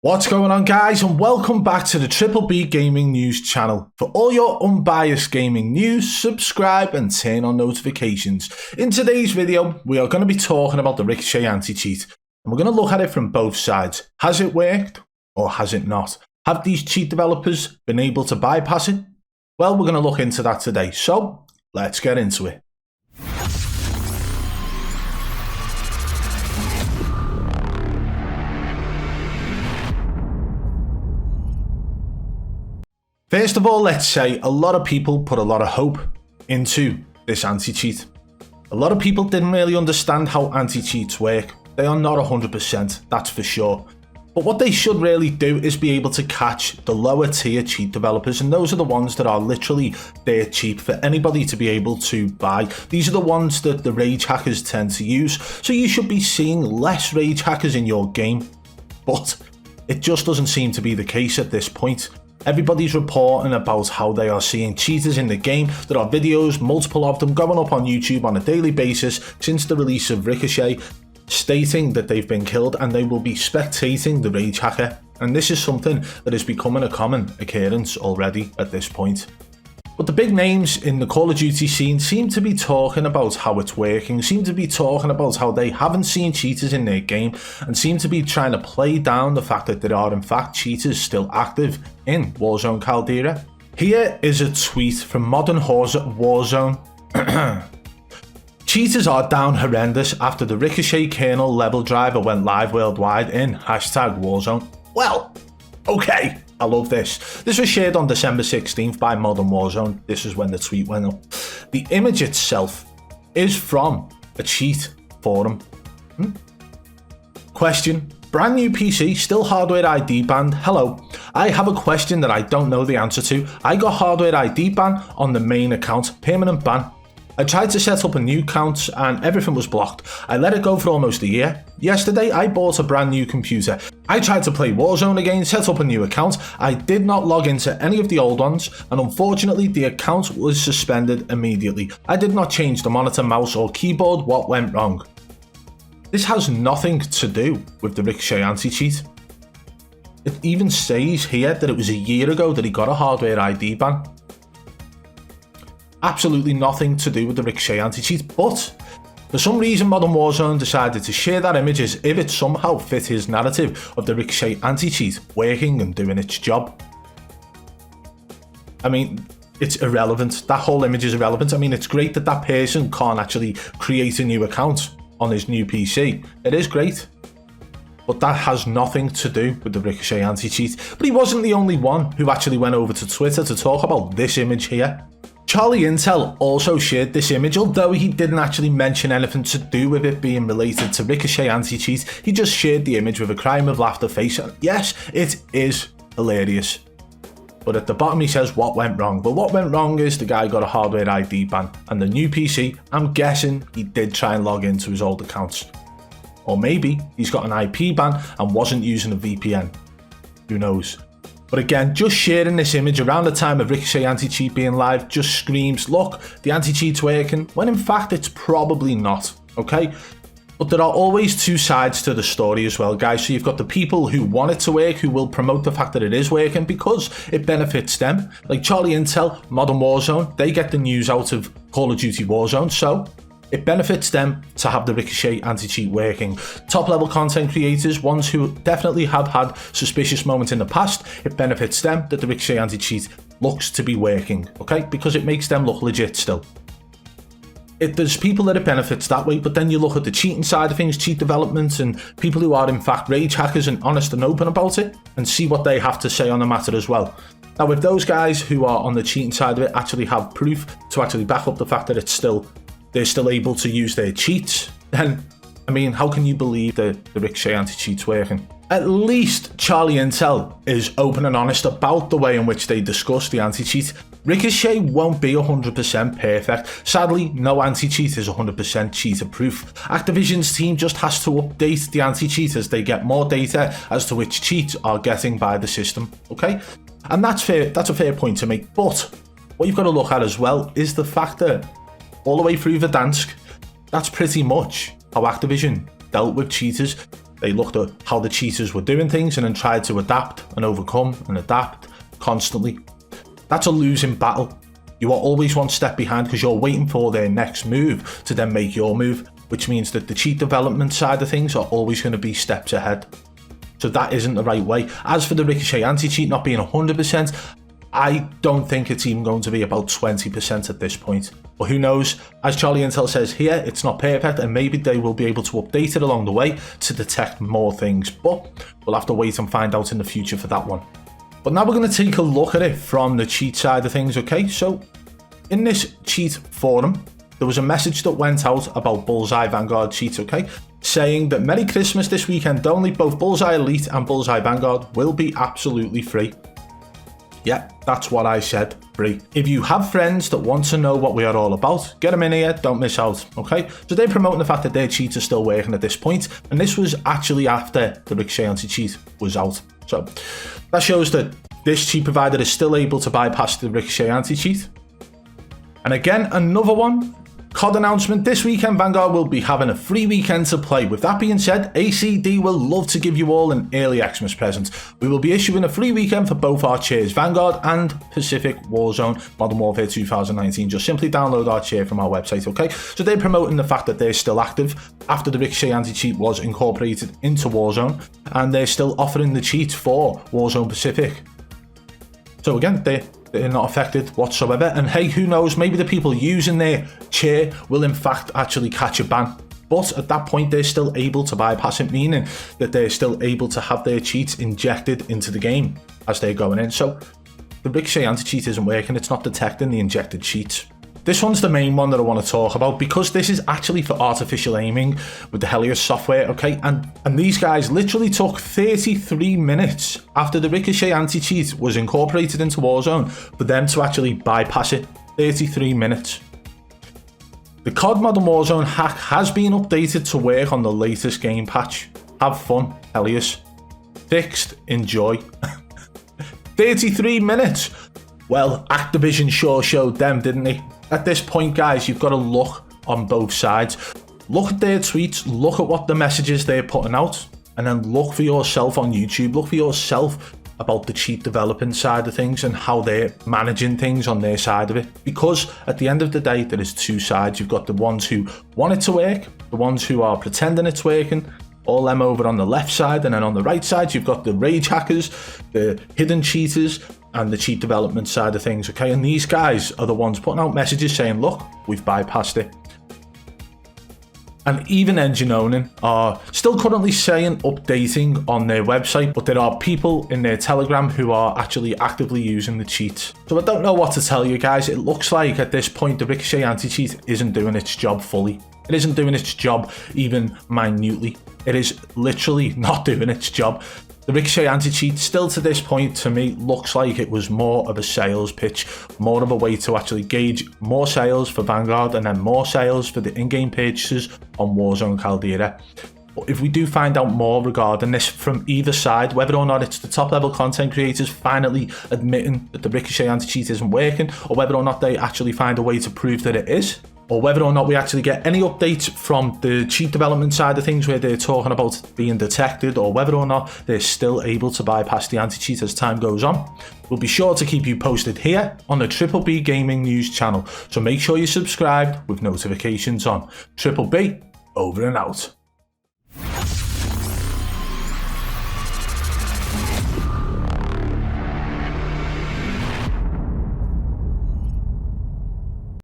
What's going on, guys, and welcome back to the BBB Gaming News Channel. For all your unbiased gaming news, subscribe and turn on notifications. In today's video, we are going to be talking about the RICOCHET anti-cheat, and we're going to look at it from both sides. Has it worked or has it not? Have these cheat developers been able to bypass it? Well, we're going to look into that today, so let's get into it. First of all, let's say a lot of people put a lot of hope into this anti-cheat. A lot of people didn't really understand how anti-cheats work. They are not 100%, that's for sure. But what they should really do is be able to catch the lower tier cheat developers, and those are the ones that are literally dirt cheap for anybody to be able to buy. These are the ones that the rage hackers tend to use, so you should be seeing less rage hackers in your game. But it just doesn't seem to be the case at this point. Everybody's reporting about how they are seeing cheaters in the game. There are videos, multiple of them, going up on YouTube on a daily basis since the release of Ricochet, stating that they've been killed and they will be spectating the rage hacker. And this is something that is becoming a common occurrence already at this point. But the big names in the Call of Duty scene seem to be talking about how it's working, seem to be talking about how they haven't seen cheaters in their game, and seem to be trying to play down the fact that there are in fact cheaters still active in Warzone Caldera. Here is a tweet from Modern Horse at Warzone. Cheaters are down horrendous after the Ricochet kernel level driver went live worldwide in #Warzone. Well, okay. I love this. This was shared on December 16th by Modern Warzone. This is when the tweet went up. The image itself is from a cheat forum. Question. Brand new PC, still hardware ID banned. Hello. I have a question that I don't know the answer to. I got hardware ID ban on the main account. Permanent ban. I tried to set up a new account and everything was blocked. I let it go for almost a year. Yesterday, I bought a brand new computer. I tried to play Warzone again, set up a new account. I did not log into any of the old ones, and unfortunately, the account was suspended immediately. I did not change the monitor, mouse, or keyboard. What went wrong? This has nothing to do with the Ricochet anti-cheat. It even says here that it was a year ago that he got a hardware ID ban. Absolutely nothing to do with the Ricochet anti-cheat, but for some reason Modern Warzone decided to share that image as if it somehow fit his narrative of the Ricochet anti-cheat working and doing its job. I mean, it's irrelevant. That whole image is irrelevant. I mean, it's great that that person can't actually create a new account on his new PC. It is great. But that has nothing to do with the Ricochet anti-cheat. But he wasn't the only one who actually went over to Twitter to talk about this image here. Charlie Intel also shared this image, although he didn't actually mention anything to do with it being related to Ricochet anti-cheat. He just shared the image with a crying with laughter face, and yes, it is hilarious. But at the bottom he says, what went wrong? Well, what went wrong is the guy got a hardware ID ban, and the new PC, I'm guessing he did try and log into his old accounts. Or maybe he's got an IP ban and wasn't using a VPN. Who knows? But again, just sharing this image around the time of Ricochet anti-cheat being live just screams, look, the anti-cheat's working, when in fact it's probably not, okay? But there are always two sides to the story as well, guys. So you've got the people who want it to work, who will promote the fact that it is working because it benefits them. Like Charlie Intel, Modern Warzone, they get the news out of Call of Duty Warzone, so it benefits them to have the Ricochet anti-cheat working. Top level content creators, ones who definitely have had suspicious moments in the past, it benefits them that the Ricochet anti-cheat looks to be working, okay? Because it makes them look legit still. There's people that it benefits that way, but then you look at the cheating side of things, cheat development, and people who are in fact rage hackers and honest and open about it, and see what they have to say on the matter as well. Now, if those guys who are on the cheating side of it actually have proof to actually back up the fact that they're still able to use their cheats, then, I mean, how can you believe that the Ricochet anti-cheat's working? At least Charlie Intel is open and honest about the way in which they discuss the anti-cheat. Ricochet won't be 100% perfect. Sadly, no anti-cheat is 100% cheater-proof. Activision's team just has to update the anti-cheat as they get more data as to which cheats are getting by the system, okay? And that's fair. That's a fair point to make. But what you've got to look at as well is the fact that all the way through Verdansk, that's pretty much how Activision dealt with cheaters. They looked at how the cheaters were doing things and then tried to adapt and overcome and adapt constantly. That's a losing battle. You are always one step behind because you're waiting for their next move to then make your move, which means that the cheat development side of things are always going to be steps ahead. So that isn't the right way. As for the Ricochet anti-cheat not being 100%, I don't think it's even going to be about 20% at this point. But who knows? As Charlie Intel says here, it's not perfect and maybe they will be able to update it along the way to detect more things. But we'll have to wait and find out in the future for that one. But now we're going to take a look at it from the cheat side of things, okay? So in this cheat forum, there was a message that went out about Bullseye Vanguard cheats, okay? Saying that Merry Christmas this weekend only, both Bullseye Elite and Bullseye Vanguard will be absolutely free. Yeah, that's what I said, free. If you have friends that want to know what we are all about, get them in here, don't miss out, okay? So they're promoting the fact that their cheats are still working at this point, and this was actually after the Ricochet anti-cheat was out. So that shows that this cheat provider is still able to bypass the Ricochet anti-cheat. And again, another one. COD announcement, this weekend Vanguard will be having a free weekend to play. With that being said, ACD will love to give you all an early Xmas present. We will be issuing a free weekend for both our cheers, Vanguard and Pacific Warzone Modern Warfare 2019. Just simply download our cheer from our website, okay? So they're promoting the fact that they're still active after the Ricochet anti-cheat was incorporated into Warzone, and they're still offering the cheat for Warzone Pacific. So again, they're not affected whatsoever, and hey, who knows, maybe the people using their cheer will in fact actually catch a ban, but at that point they're still able to bypass it, meaning that they're still able to have their cheats injected into the game as they're going in. So the Ricochet anti-cheat isn't working, it's not detecting the injected cheats. This one's the main one that I want to talk about because this is actually for artificial aiming with the Helios software, okay? And these guys literally took 33 minutes after the Ricochet anti-cheat was incorporated into Warzone for them to actually bypass it. 33 minutes. The COD Modern Warzone hack has been updated to work on the latest game patch. Have fun, Helios. Fixed, enjoy. 33 minutes. Well, Activision sure showed them, didn't they? At this point, guys, you've got to look on both sides. Look at their tweets, look at what the messages they're putting out, and then look for yourself on YouTube. Look for yourself about the cheat developing side of things and how they're managing things on their side of it. Because at the end of the day, there is two sides. You've got the ones who want it to work, the ones who are pretending it's working, all them over on the left side, and then on the right side, you've got the rage hackers, the hidden cheaters, and the cheat development side of things, okay? And these guys are the ones putting out messages saying, look, we've bypassed it. And even Engine Owning are still currently saying updating on their website, but there are people in their Telegram who are actually actively using the cheats. So I don't know what to tell you guys. It looks like at this point the Ricochet anti-cheat isn't doing its job fully. It isn't doing its job even minutely. It is literally not doing its job. The Ricochet anti-cheat still to this point to me looks like it was more of a sales pitch, more of a way to actually gauge more sales for Vanguard and then more sales for the in-game purchases on Warzone Caldera. But if we do find out more regarding this from either side, whether or not it's the top level content creators finally admitting that the Ricochet anti-cheat isn't working, or whether or not they actually find a way to prove that it is, or whether or not we actually get any updates from the cheat development side of things where they're talking about being detected, or whether or not they're still able to bypass the anti-cheat as time goes on. We'll be sure to keep you posted here on the BBB Gaming News Channel, so make sure you're subscribed with notifications on. BBB, over and out.